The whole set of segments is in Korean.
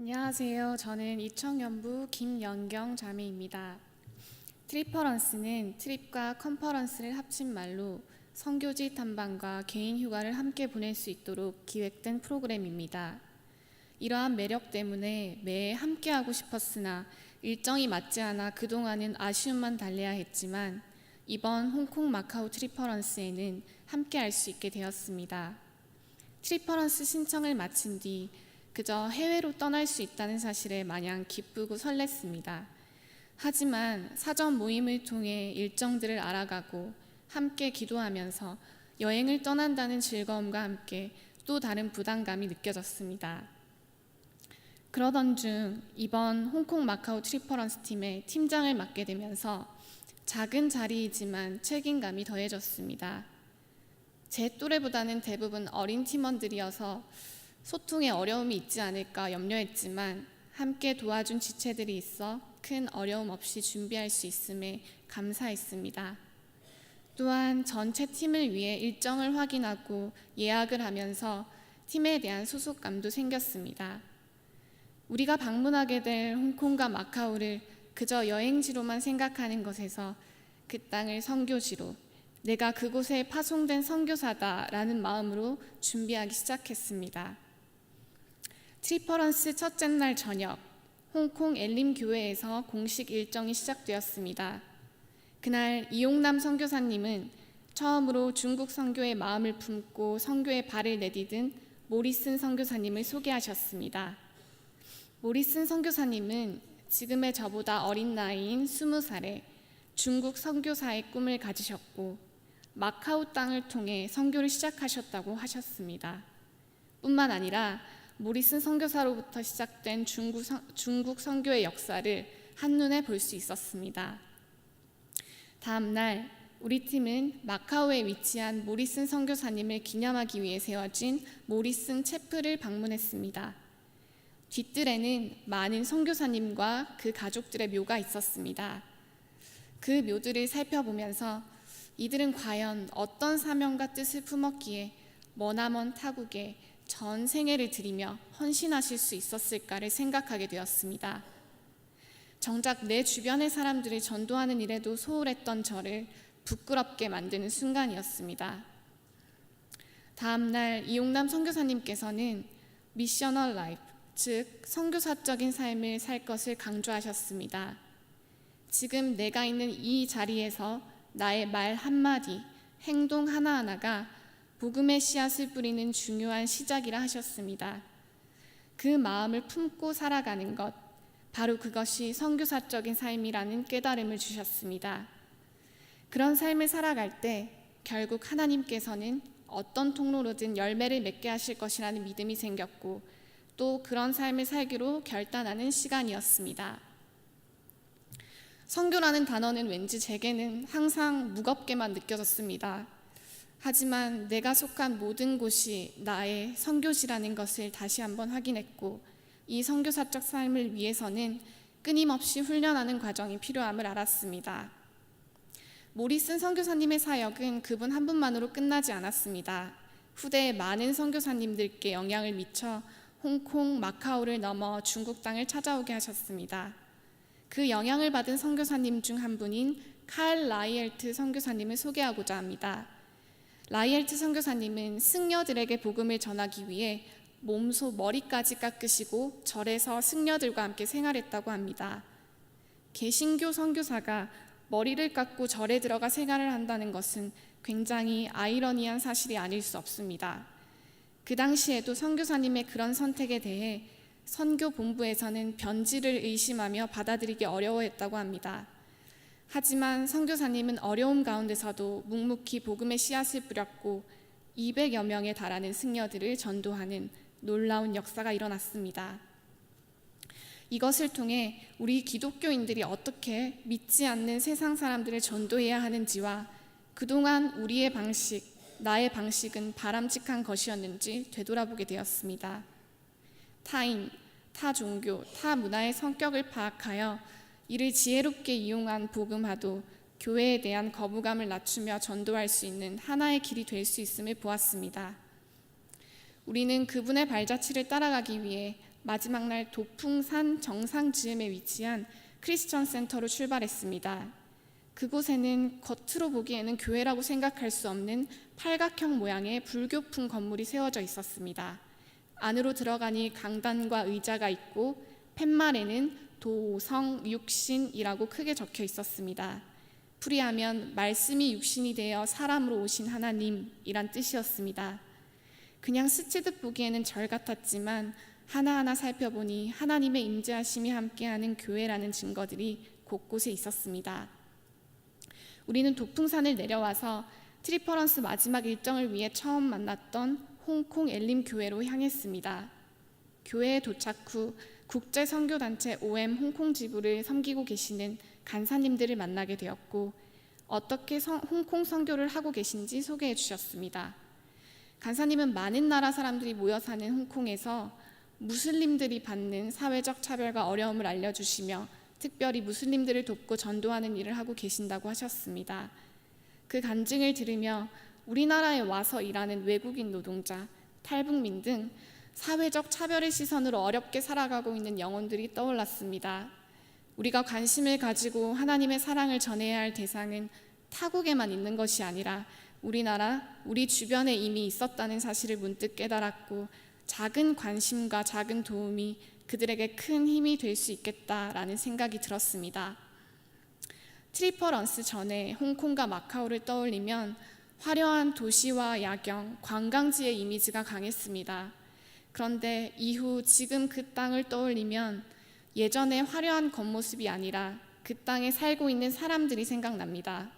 안녕하세요. 저는 이청연부 김연경 자매입니다. 트리퍼런스는 트립과 컨퍼런스를 합친 말로 선교지 탐방과 개인 휴가를 함께 보낼 수 있도록 기획된 프로그램입니다. 이러한 매력 때문에 매해 함께하고 싶었으나 일정이 맞지 않아 그동안은 아쉬움만 달래야 했지만 이번 홍콩 마카오 트리퍼런스에는 함께할 수 있게 되었습니다. 트리퍼런스 신청을 마친 뒤 그저 해외로 떠날 수 있다는 사실에 마냥 기쁘고 설렜습니다. 하지만 사전 모임을 통해 일정들을 알아가고 함께 기도하면서 여행을 떠난다는 즐거움과 함께 또 다른 부담감이 느껴졌습니다. 그러던 중 이번 홍콩 마카오 트리퍼런스 팀의 팀장을 맡게 되면서 작은 자리이지만 책임감이 더해졌습니다. 제 또래보다는 대부분 어린 팀원들이어서 소통에 어려움이 있지 않을까 염려했지만 함께 도와준 지체들이 있어 큰 어려움 없이 준비할 수 있음에 감사했습니다. 또한 전체 팀을 위해 일정을 확인하고 예약을 하면서 팀에 대한 소속감도 생겼습니다. 우리가 방문하게 될 홍콩과 마카오를 그저 여행지로만 생각하는 것에서 그 땅을 선교지로, 내가 그곳에 파송된 선교사다라는 마음으로 준비하기 시작했습니다. 트리퍼런스 첫째 날 저녁, 홍콩 엘림 교회에서 공식 일정이 시작되었습니다. 그날 이용남 선교사님은 처음으로 중국 선교의 마음을 품고 선교의 발을 내디딘 모리슨 선교사님을 소개하셨습니다. 모리슨 선교사님은 지금의 저보다 어린 나이인 20살에 중국 선교사의 꿈을 가지셨고 마카오 땅을 통해 선교를 시작하셨다고 하셨습니다. 뿐만 아니라 모리슨 선교사로부터 시작된 중국 선교의 역사를 한눈에 볼 수 있었습니다. 다음 날 우리 팀은 마카오에 위치한 모리슨 선교사님을 기념하기 위해 세워진 모리슨 채플을 방문했습니다. 뒷뜰에는 많은 선교사님과 그 가족들의 묘가 있었습니다. 그 묘들을 살펴보면서 이들은 과연 어떤 사명과 뜻을 품었기에 머나먼 타국에 전 생애를 드리며 헌신하실 수 있었을까를 생각하게 되었습니다. 정작 내 주변의 사람들을 전도하는 일에도 소홀했던 저를 부끄럽게 만드는 순간이었습니다. 다음 날 이용남 선교사님께서는 미셔널 라이프, 즉 선교사적인 삶을 살 것을 강조하셨습니다. 지금 내가 있는 이 자리에서 나의 말 한마디, 행동 하나하나가 복음의 씨앗을 뿌리는 중요한 시작이라 하셨습니다. 그 마음을 품고 살아가는 것, 바로 그것이 선교사적인 삶이라는 깨달음을 주셨습니다. 그런 삶을 살아갈 때 결국 하나님께서는 어떤 통로로든 열매를 맺게 하실 것이라는 믿음이 생겼고 또 그런 삶을 살기로 결단하는 시간이었습니다. 선교라는 단어는 왠지 제게는 항상 무겁게만 느껴졌습니다. 하지만 내가 속한 모든 곳이 나의 선교지라는 것을 다시 한번 확인했고 이 선교사적 삶을 위해서는 끊임없이 훈련하는 과정이 필요함을 알았습니다. 모리슨 선교사님의 사역은 그분 한 분만으로 끝나지 않았습니다. 후대에 많은 선교사님들께 영향을 미쳐 홍콩, 마카오를 넘어 중국 땅을 찾아오게 하셨습니다. 그 영향을 받은 선교사님 중 한 분인 칼 라이엘트 선교사님을 소개하고자 합니다. 라이엘트 선교사님은 승려들에게 복음을 전하기 위해 몸소 머리까지 깎으시고 절에서 승려들과 함께 생활했다고 합니다. 개신교 선교사가 머리를 깎고 절에 들어가 생활을 한다는 것은 굉장히 아이러니한 사실이 아닐 수 없습니다. 그 당시에도 선교사님의 그런 선택에 대해 선교 본부에서는 변질을 의심하며 받아들이기 어려워했다고 합니다. 하지만 선교사님은 어려움 가운데서도 묵묵히 복음의 씨앗을 뿌렸고 200여 명에 달하는 승려들을 전도하는 놀라운 역사가 일어났습니다. 이것을 통해 우리 기독교인들이 어떻게 믿지 않는 세상 사람들을 전도해야 하는지와 그동안 우리의 방식, 나의 방식은 바람직한 것이었는지 되돌아보게 되었습니다. 타인, 타 종교, 타 문화의 성격을 파악하여 이를 지혜롭게 이용한 복음화도 교회에 대한 거부감을 낮추며 전도할 수 있는 하나의 길이 될 수 있음을 보았습니다. 우리는 그분의 발자취를 따라가기 위해 마지막 날 도풍산 정상 즈음에 위치한 크리스천 센터로 출발했습니다. 그곳에는 겉으로 보기에는 교회라고 생각할 수 없는 팔각형 모양의 불교풍 건물이 세워져 있었습니다. 안으로 들어가니 강단과 의자가 있고 팻말에는 도성 육신이라고 크게 적혀 있었습니다. 풀이하면 말씀이 육신이 되어 사람으로 오신 하나님이란 뜻이었습니다. 그냥 스치듯 보기에는 절 같았지만 하나하나 살펴보니 하나님의 임재하심이 함께하는 교회라는 증거들이 곳곳에 있었습니다. 우리는 도풍산을 내려와서 트리퍼런스 마지막 일정을 위해 처음 만났던 홍콩 엘림 교회로 향했습니다. 교회에 도착 후 국제 선교단체 OM 홍콩 지부를 섬기고 계시는 간사님들을 만나게 되었고 어떻게 홍콩 선교를 하고 계신지 소개해 주셨습니다. 간사님은 많은 나라 사람들이 모여 사는 홍콩에서 무슬림들이 받는 사회적 차별과 어려움을 알려주시며 특별히 무슬림들을 돕고 전도하는 일을 하고 계신다고 하셨습니다. 그 간증을 들으며 우리나라에 와서 일하는 외국인 노동자, 탈북민 등 사회적 차별의 시선으로 어렵게 살아가고 있는 영혼들이 떠올랐습니다. 우리가 관심을 가지고 하나님의 사랑을 전해야 할 대상은 타국에만 있는 것이 아니라 우리나라, 우리 주변에 이미 있었다는 사실을 문득 깨달았고 작은 관심과 작은 도움이 그들에게 큰 힘이 될 수 있겠다라는 생각이 들었습니다. 트리퍼런스 전에 홍콩과 마카오를 떠올리면 화려한 도시와 야경, 관광지의 이미지가 강했습니다. 그런데 이후 지금 그 땅을 떠올리면 예전의 화려한 겉모습이 아니라 그 땅에 살고 있는 사람들이 생각납니다.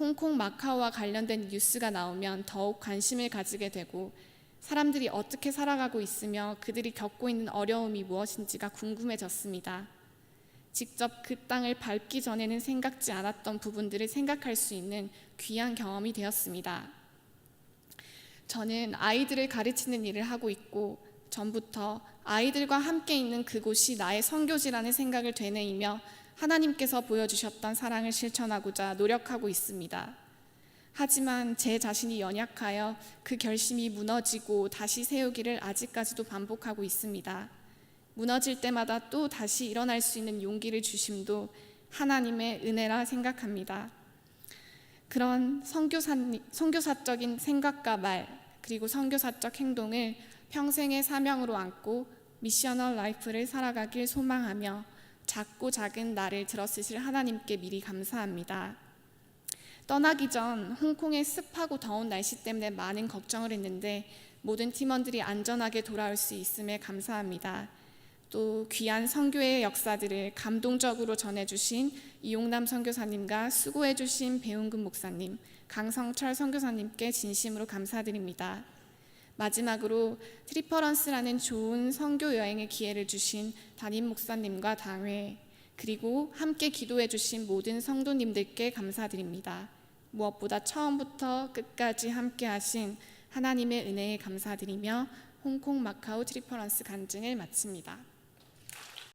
홍콩, 마카오와 관련된 뉴스가 나오면 더욱 관심을 가지게 되고 사람들이 어떻게 살아가고 있으며 그들이 겪고 있는 어려움이 무엇인지가 궁금해졌습니다. 직접 그 땅을 밟기 전에는 생각지 않았던 부분들을 생각할 수 있는 귀한 경험이 되었습니다. 저는 아이들을 가르치는 일을 하고 있고 전부터 아이들과 함께 있는 그곳이 나의 선교지라는 생각을 되뇌이며 하나님께서 보여주셨던 사랑을 실천하고자 노력하고 있습니다. 하지만 제 자신이 연약하여 그 결심이 무너지고 다시 세우기를 아직까지도 반복하고 있습니다. 무너질 때마다 또 다시 일어날 수 있는 용기를 주심도 하나님의 은혜라 생각합니다. 그런 선교사적인 생각과 말 그리고 선교사적 행동을 평생의 사명으로 안고 미셔널 라이프를 살아가길 소망하며 작고 작은 나를 들어쓰실 하나님께 미리 감사합니다. 떠나기 전 홍콩의 습하고 더운 날씨 때문에 많은 걱정을 했는데 모든 팀원들이 안전하게 돌아올 수 있음에 감사합니다. 또 귀한 선교의 역사들을 감동적으로 전해주신 이용남 선교사님과 수고해주신 배은근 목사님, 강성철 선교사님께 진심으로 감사드립니다. 마지막으로 트리퍼런스라는 좋은 선교 여행의 기회를 주신 담임 목사님과 당회 그리고 함께 기도해주신 모든 성도님들께 감사드립니다. 무엇보다 처음부터 끝까지 함께 하신 하나님의 은혜에 감사드리며 홍콩, 마카오, 트리퍼런스 간증을 마칩니다.